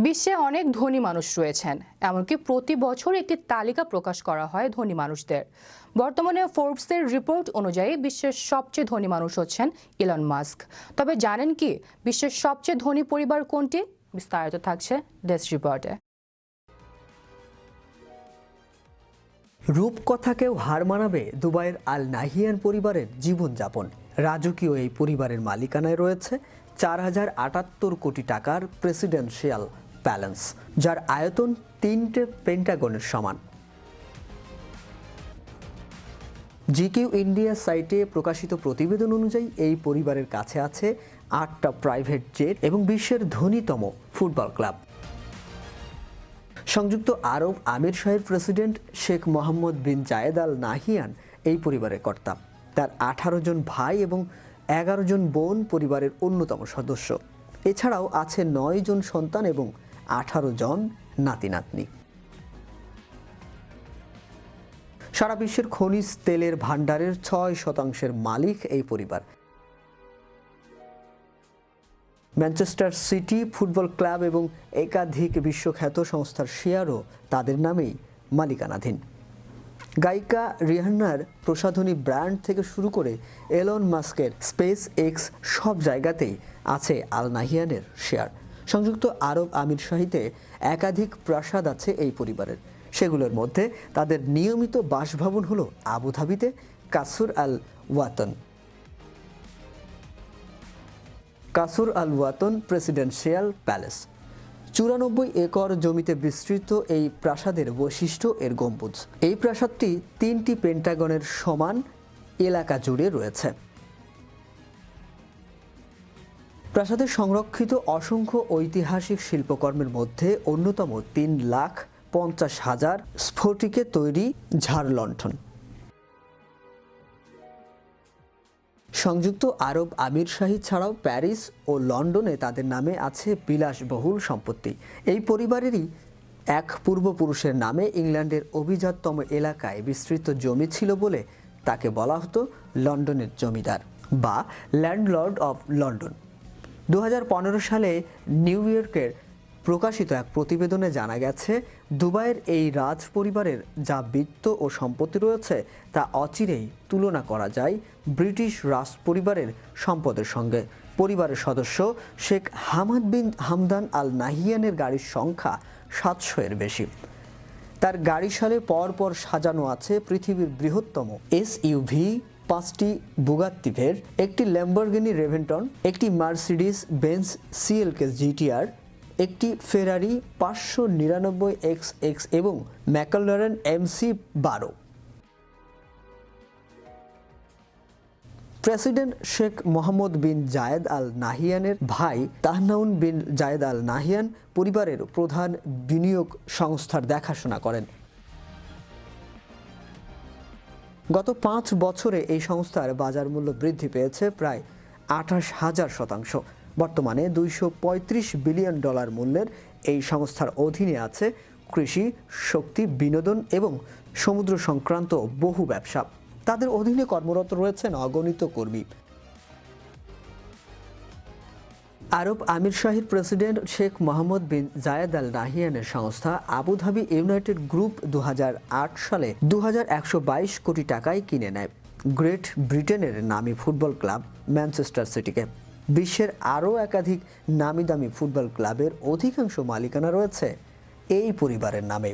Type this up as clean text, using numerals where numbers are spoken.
বিশ্বে অনেক ধনী মানুষ রয়েছেন, এমনকি প্রতি বছর একটি তালিকা প্রকাশ করা হয় ধনী মানুষদের। বর্তমানে ফোর্বসের রিপোর্ট অনুযায়ী বিশ্বের সবচেয়ে ধনী মানুষ হচ্ছেন ইলন মাস্ক। তবে জানেন কি বিশ্বের সবচেয়ে ধনী পরিবার কোনটি? বিস্তারিত থাকছে ডেস্ক রিপোর্টে। রূপকথাকেও হার মানাবে দুবাইয়ের আল নাহিয়ান পরিবারের জীবনযাপন। রাজকীয় এই পরিবারের মালিকানায় রয়েছে ৪,০৭৮ কোটি টাকার প্রেসিডেন্সিয়াল প্যালেস, যার আয়তন ৩টে পেন্টাগনের সমান। জিকিউ ইন্ডিয়া সাইটে প্রকাশিত প্রতিবেদন অনুযায়ী এই পরিবারের কাছে আছে ৮টা প্রাইভেট জেট এবং বিশ্বের ধনীতম ফুটবল ক্লাব। সংযুক্ত আরব আমিরশাহীর president Sheikh Mohammed bin Zayed Al Nahiyan এই পরিবারের কর্তা। তার ১৮ জন ভাই এবং ১১ জন বোন পরিবারের অন্যতম সদস্য। এছাড়াও আছে ৯ জন সন্তান এবং ১৮ জন নাতি নাতনি। সারা বিশ্বের খনিজ তেলের ভাণ্ডারের ৬% মালিক এই পরিবার। ম্যানচেস্টার সিটি ফুটবল ক্লাব এবং একাধিক বিশ্বখ্যাত সংস্থার শেয়ারও তাদের নামেই মালিকানাধীন। গায়িকা রিহান্নার প্রসাধনী ব্র্যান্ড থেকে শুরু করে এলন মাস্কের স্পেস এক্স, সব জায়গাতেই আছে আল নাহিয়ানের শেয়ার। সংযুক্ত আরব আমিরশাহীতে একাধিক প্রাসাদ আছে এই পরিবারের। সেগুলোর মধ্যে তাদের নিয়মিত বাসভবন হলো আবুধাবিতে কাসুর আল ওয়াতন। কাসুর আল ওয়াতন প্রেসিডেন্সিয়াল প্যালেস ৯৪ একর জমিতে বিস্তৃত। এই প্রাসাদের বৈশিষ্ট্য এর গম্বুজ। এই প্রাসাদটি ৩টি পেন্টাগনের সমান এলাকা জুড়ে রয়েছে। প্রাসাদে সংরক্ষিত অসংখ্য ঐতিহাসিক শিল্পকর্মের মধ্যে অন্যতম ৩,৫০,০০০ স্ফটিকে তৈরি ঝাড়লণ্ঠন। সংযুক্ত আরব আমিরশাহী ছাড়াও প্যারিস ও লন্ডনে তাদের নামে আছে বিলাসবহুল সম্পত্তি। এই পরিবারেরই এক পূর্বপুরুষের নামে ইংল্যান্ডের অভিজাততম এলাকায় বিস্তৃত জমি ছিল বলে তাকে বলা হতো লন্ডনের জমিদার বা ল্যান্ডলর্ড অফ লন্ডন। ২০১৫ সালে নিউ ইয়র্কের প্রকাশিত এক প্রতিবেদনে জানা গেছে, দুবাইয়ের এই রাজ পরিবারের যা বিত্ত ও সম্পত্তি রয়েছে তা অচিরেই তুলনা করা যায় ব্রিটিশ রাজ পরিবারের সম্পদের সঙ্গে। পরিবারের সদস্য শেখ হামাদ বিন হামদান আল নাহিয়ানের গাড়ির সংখ্যা ৭০০-এর বেশি। তার গাড়িশালে পরপর সাজানো আছে পৃথিবীর বৃহত্তম এসইউভি ৫টি বুগাত্তি ভের, একটি ল্যাম্বরগিনি রেভেন্টন, একটি মার্সিডিজ বেঞ্জ সিএলকে জিটিআর, একটি ফেরারি ৫৯৯ XX এবং McLaren MC-12। President Sheikh Mohammed bin Zayed Al নাহিয়ানের ভাই তাহনাউন বিন জায়েদ আল নাহিয়ান পরিবারের প্রধান বিনিয়োগ সংস্থার দেখাশোনা করেন। গত ৫ বছরে এই সংস্থার বাজার মূল্য বৃদ্ধি পেয়েছে প্রায় ২৮,০০০%। বর্তমানে $২৩৫ বিলিয়ন মূল্যের এই সংস্থার অধীনে আছে কৃষি, শক্তি, বিনোদন এবং সমুদ্র সংক্রান্ত বহু ব্যবসা। তাদের অধীনে কর্মরত রয়েছেন অগণিত কর্মী। আরব আমিরশাহীর president Sheikh Mohammed bin Zayed Al নাহিয়ানের সংস্থা আবুধাবি ইউনাইটেড গ্রুপ ২০০৮ সালে ২,১২২ কোটি টাকায় কিনে নেয় গ্রেট ব্রিটেনের নামী ফুটবল ক্লাব ম্যানচেস্টার সিটিকে। বিশ্বের আরও একাধিক নামি দামি ফুটবল ক্লাবের অধিকাংশ মালিকানা রয়েছে এই পরিবারের নামে।